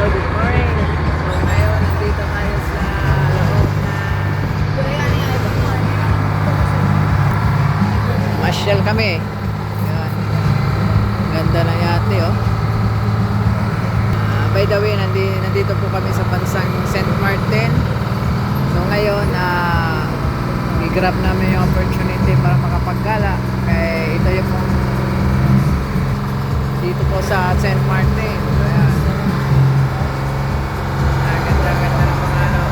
Good morning. So ngayon, nandito tayo sa loob na Masyal kami. Yan. Ganda ng yate, oh. By the way, nandito po kami sa bansang St. Martin. So ngayon, i-grab namin yung opportunity para makapaggala. Kaya ito yung dito po sa St. Martin. So, ayan. Ganda ng mga ano.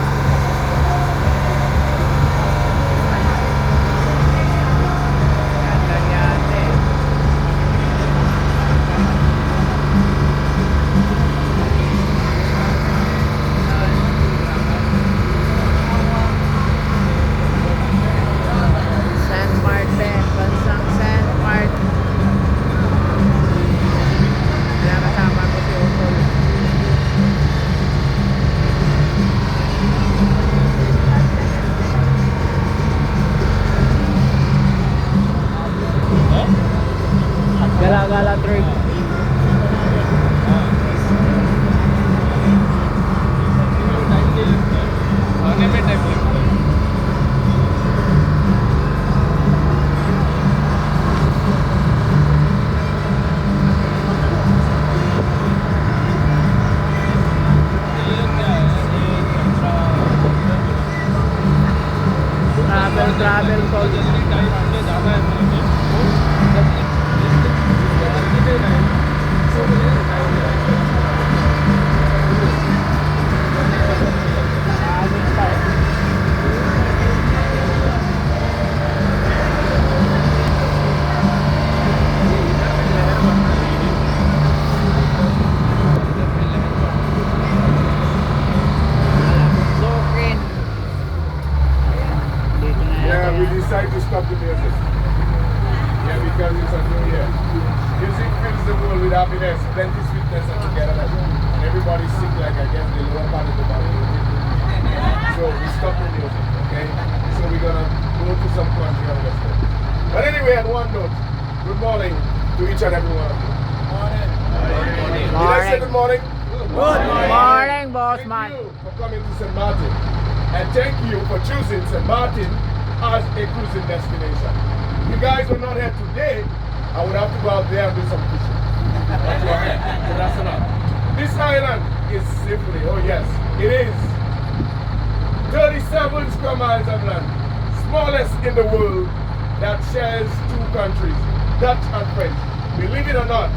Ganda yate. St. Martin, bansang St. Martin. Kaya kasama ko si Utol. Gala-gala trip. Travel call. Yeah, we decided to stop the music. Yeah, because it's a new year. Music fills the world with happiness, plenty sweetness and togetherness. And everybody's sick like I guess the lower part of the body. So we stop the music, okay? So we're gonna go to some country and listen. But anyway, on one note, good morning to each and every one of you. Morning. Did I say good morning? Good morning, boss man. Thank you for coming to St. Martin. And thank you for choosing St. Martin as a cruising destination. If you guys were not here today, I would have to go out there and do some fishing. But you're here, so that's enough. This island is simply, oh yes, it is 37 square miles of land, smallest in the world, that shares two countries, Dutch and French. Believe it or not,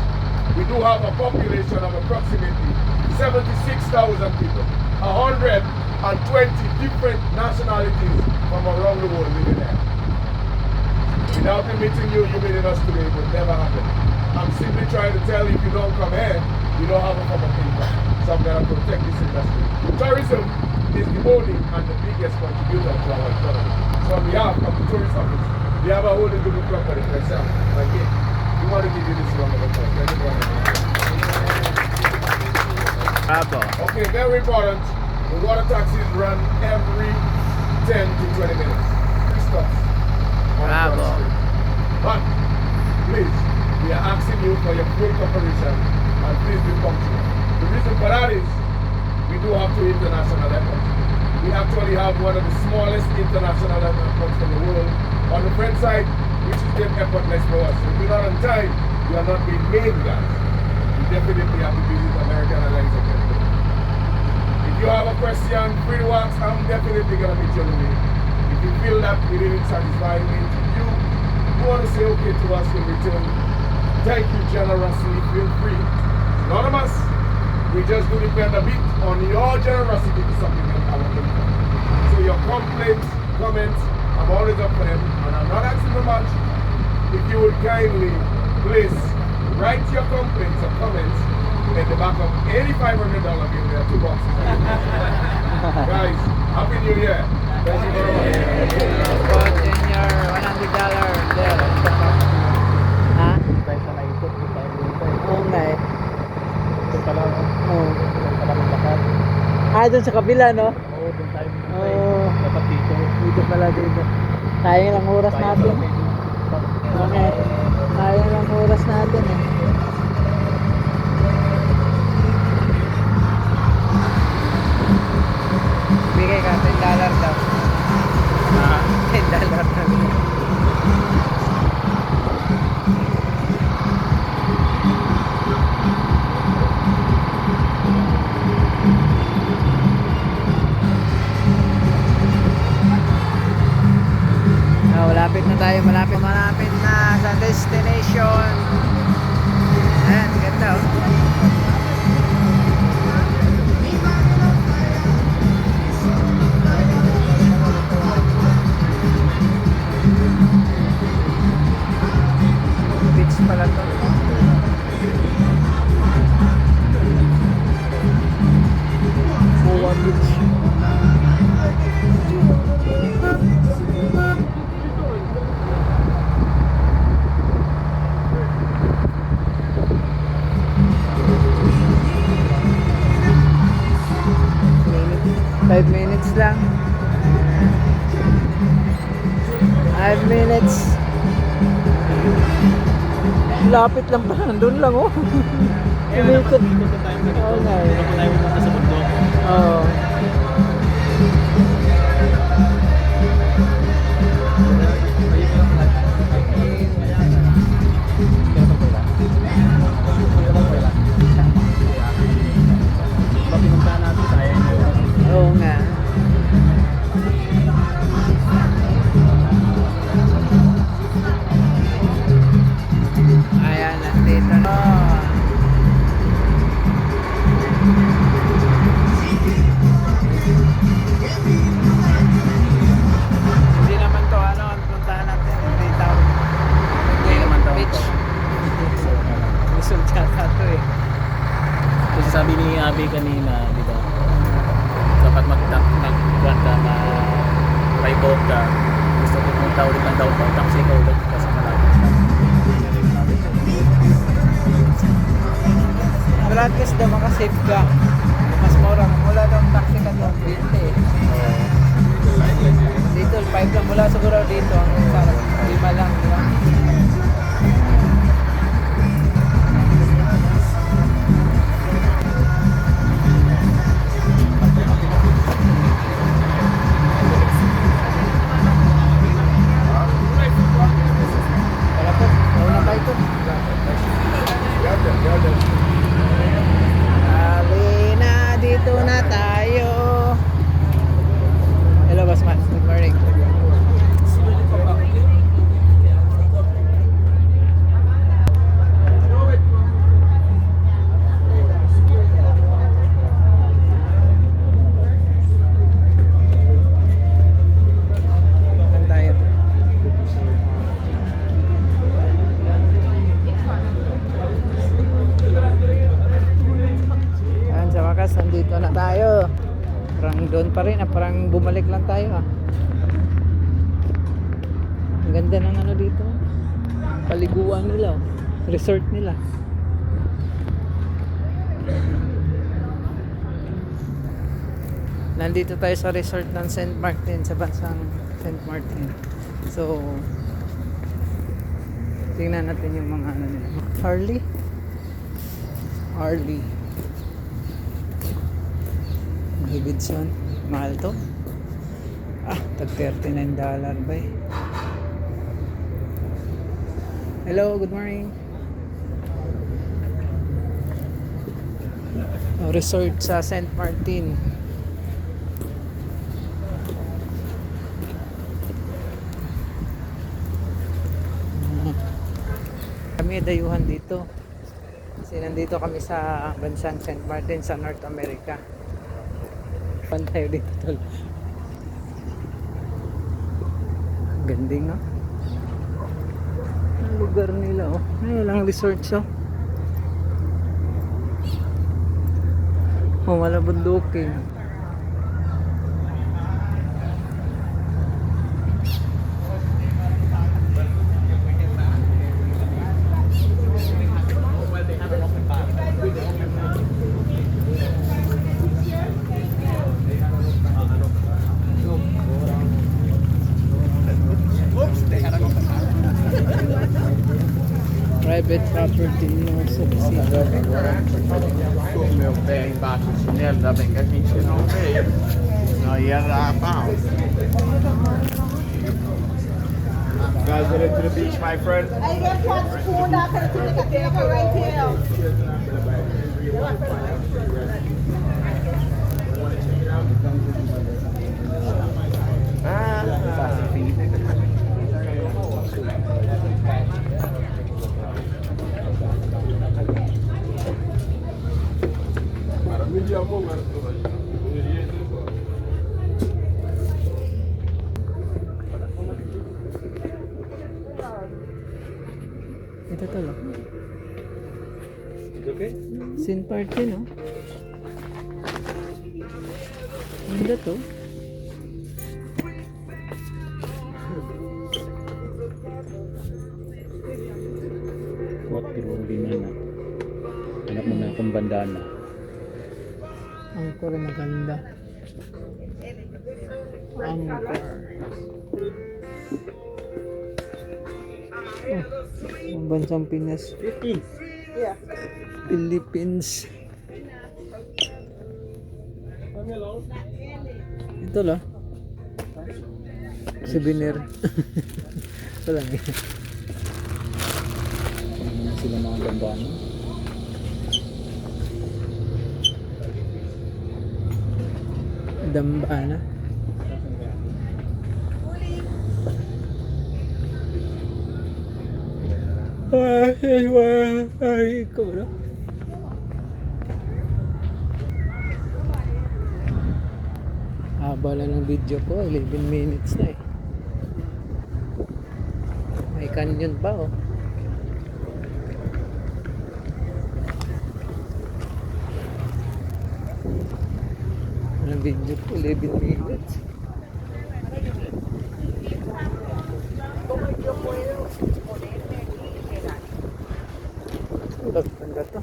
we do have a population of approximately 76,000 people, 120 different nationalities from around the world living there. Without me meeting you, you meeting us today, it would never happen. I'm simply trying to tell you, if you don't come here, you don't have a form of income. So I'm going to protect this industry. Tourism is the only and the biggest contributor to our economy. So on behalf of the tourist office, we have a whole little company for yourself. Like it. We want to give you this round of applause. Bravo. Okay, very important. The water taxis run every 10 to 20 minutes. 3 stops. on Bravo. Front Street. But please, we are asking you for your full cooperation and please be punctual. The reason for that is we do have 2 international airports. We actually have one of the smallest international airports in the world on the French side, which is the airport next to us. If you're not on time, you are not being made, guys. You definitely have to visit American Airlines again. If you have a question, free to ask, I'm definitely going to meet you on the way. If you feel that we didn't satisfy me, you want to say okay to us in return, thank you generously, feel free. Anonymous, we just do depend a bit on your generosity to supplement our income. So your complaints, comments, I'm always up for them, and I'm not asking for much. If you would kindly, please, write your complaints or comments in the back of any $500 bill. There are 2 boxes. Guys, Happy New Year. Thank you very much. Put in your $100 there. Ha? Tayo sa naikot, di tayo dito. Oo nga eh. Ito pala, Oo. ito pala maglakad. Doon sa kabila, no? Oo, doon tayo dito. Oo. Dapat dito. Dito pala dito. Sayang lang oras natin. Okay. Sayang lang oras natin eh. malapit na sa destination. Ayan, ganda oh. Beach pala to. Boa Beach. Five minutes lang. 5 minutes. Lapit lang pa. Nandun lang oh. Umikot. Oo nga eh. Hindi tayo pumunta sa mundo. Oo. Pinuntahan natin tayo. Oo nga. Ayan, nandito na. Hindi naman to ano, ang puntahan natin. Hindi tawag. Hindi naman to. Beach. Resort yata to eh. Kasi sabi ni Abby kanina, di ba? Dapat mag-kuwan ka, may boat ka. Gusto ko pumunta ulit ng downtown. Taxi ka ulit kasi malapit na. Broadcast daw makasave ka. Mas mura. Wala daw taxi ka doon. 20 eh. Dito, 5 lang. Mula siguro dito. Ang sarap. 5 lang. Di ba? Wala po. Nauna pa ito. Halina, dito na tayo. Hello, Boss Matt. Good morning. Saan tayo? Ayan, sa wakas, nandito na tayo. Parang doon pa rin, parang bumalik lang tayo ah. Ang ganda ng ano dito. Paliguan nila, oh. Resort nila. Nandito tayo sa resort ng St. Martin, sa bansang St. Martin. So, tingnan natin yung mga ano nila. Harley. Davidson. Mahal to. Tag $39 ba eh. Hello, good morning. Resort sa St. Martin. Kami dayuhan dito. Kasi nandito kami sa bansang St. Martin sa North America. Pan tayo dito tol. Ganding no? Ang lugar nila oh. Ay, lang resorts oh. Oh, wala bundukin. Private property no subsidy. Meu bem, embaixo do chinelo, ainda bem que a gente não veio. Não ia dar pau. Guys, headed to the beach, my friend. I get one spoon after the paper right here. Media mo nga. Ito to lang. Okay? Scene party, no? Ganda to. What pero di na. Anak mo na akong bandana. Angkor maganda. Angkor. Oh, ang bansang Pinas. Yeah. Philippines. Ito lang. Souvenir. Walang yan. Ano na sila mga bandana. Dambana. Ay, ikaw na. Haba na ng video ko, 11 minutes na eh. May canyon pa oh. Ang video ko, 11 minutes. Ganda to.